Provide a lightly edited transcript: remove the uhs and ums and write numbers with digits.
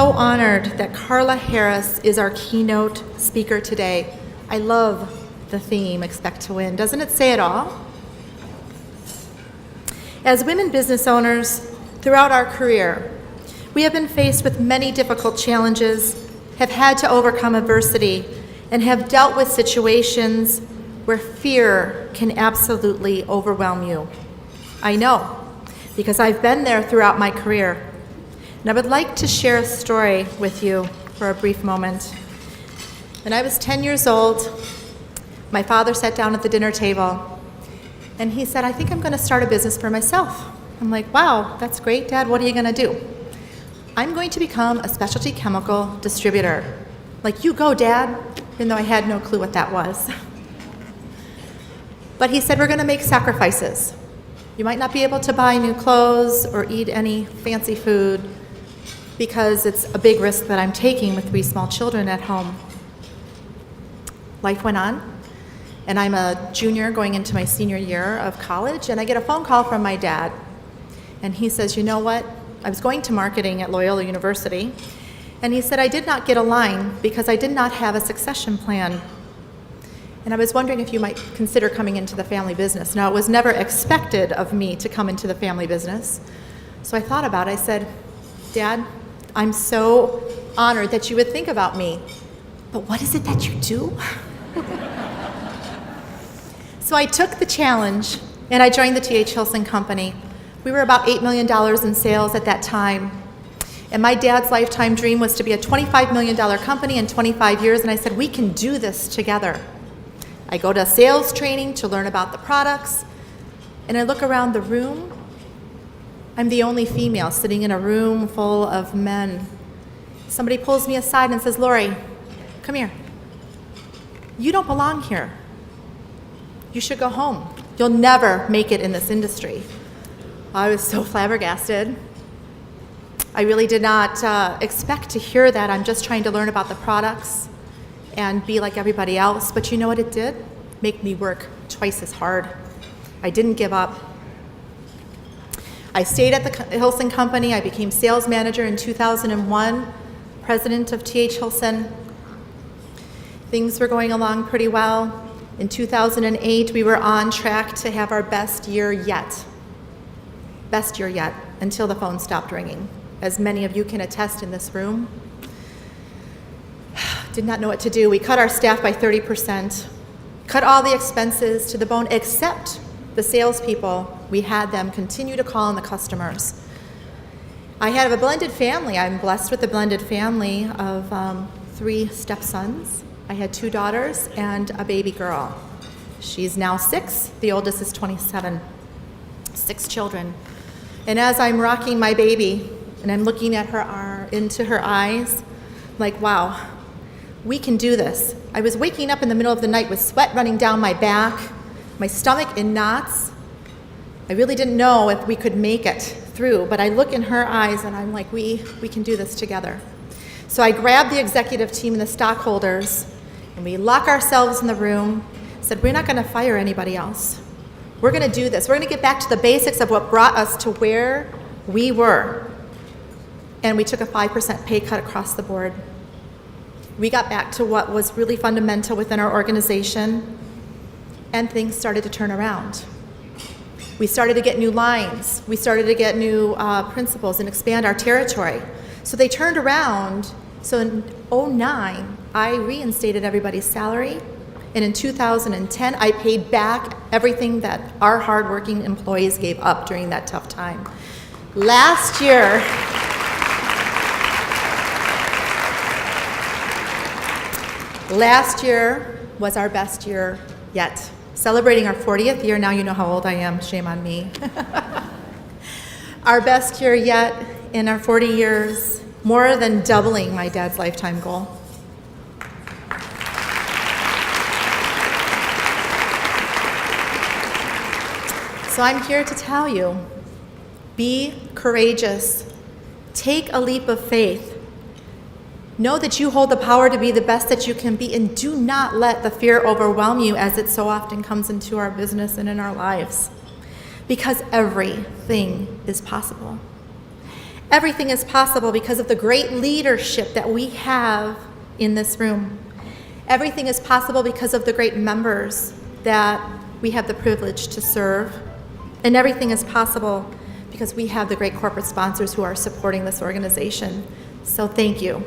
so honored that Carla Harris is our keynote speaker today. I love the theme, Expect to Win. Doesn't it say it all? As women business owners throughout our career, we have been faced with many difficult challenges, have had to overcome adversity, and have dealt with situations where fear can absolutely overwhelm you. I know, because I've been there throughout my career. And I would like to share a story with you for a brief moment. When I was 10 years old, my father sat down at the dinner table and he said, I think I'm going to start a business for myself. I'm like, wow, that's great, Dad. What are you going to do? I'm going to become a specialty chemical distributor. Like, you go, Dad, even though I had no clue what that was. But he said, we're going to make sacrifices. You might not be able to buy new clothes or eat any fancy food because it's a big risk that I'm taking with 3 small children at home. Life went on, and I'm a junior going into my senior year of college, and I get a phone call from my dad. And he says, you know what? I was going to marketing at Loyola University, and he said, I did not get a line because I did not have a succession plan. And I was wondering if you might consider coming into the family business. Now, it was never expected of me to come into the family business. So I thought about it. I said, Dad, I'm so honored that you would think about me, but what is it that you do? So I took the challenge and I joined the T.H. Hilson Company. We were about $8 million in sales at that time. And my dad's lifetime dream was to be a $25 million company in 25 years. And I said, we can do this together. I go to sales training to learn about the products. And I look around the room. I'm the only female sitting in a room full of men. Somebody pulls me aside and says, Lori, come here. You don't belong here. You should go home. You'll never make it in this industry. I was so flabbergasted. I really did not expect to hear that. I'm just trying to learn about the products and be like everybody else. But you know what it did? Make me work twice as hard. I didn't give up. I stayed at the Hilson Company. I became sales manager in 2001, president of T.H. Hilson. Things were going along pretty well. In 2008, we were on track to have our best year yet. Best year yet, until the phone stopped ringing. As many of you can attest in this room. Did not know what to do. We cut our staff by 30%, cut all the expenses to the bone, except the salespeople. We had them continue to call on the customers. I have a blended family. I'm blessed with a blended family of 3 stepsons. I had 2 daughters and a baby girl. She's now 6. The oldest is 27. 6 children. And as I'm rocking my baby and I'm looking at her into her eyes, I'm like, wow, we can do this. I was waking up in the middle of the night with sweat running down my back, my stomach in knots. I really didn't know if we could make it through, but I look in her eyes and I'm like, we can do this together. So I grabbed the executive team and the stockholders, and we lock ourselves in the room, said, we're not going to fire anybody else. We're going to do this. We're going to get back to the basics of what brought us to where we were. And we took a 5% pay cut across the board. We got back to what was really fundamental within our organization, and things started to turn around. We started to get new lines. We started to get new principals and expand our territory. So they turned around. So in 2009, I reinstated everybody's salary. And in 2010, I paid back everything that our hardworking employees gave up during that tough time. Last year was our best year yet. Celebrating our 40th year. Now you know how old I am. Shame on me. Our best year yet in our 40 years, more than doubling my dad's lifetime goal. So I'm here to tell you, be courageous. Take a leap of faith. Know that you hold the power to be the best that you can be, and do not let the fear overwhelm you as it so often comes into our business and in our lives. Because everything is possible. Everything is possible because of the great leadership that we have in this room. Everything is possible because of the great members that we have the privilege to serve. And everything is possible because we have the great corporate sponsors who are supporting this organization. So thank you.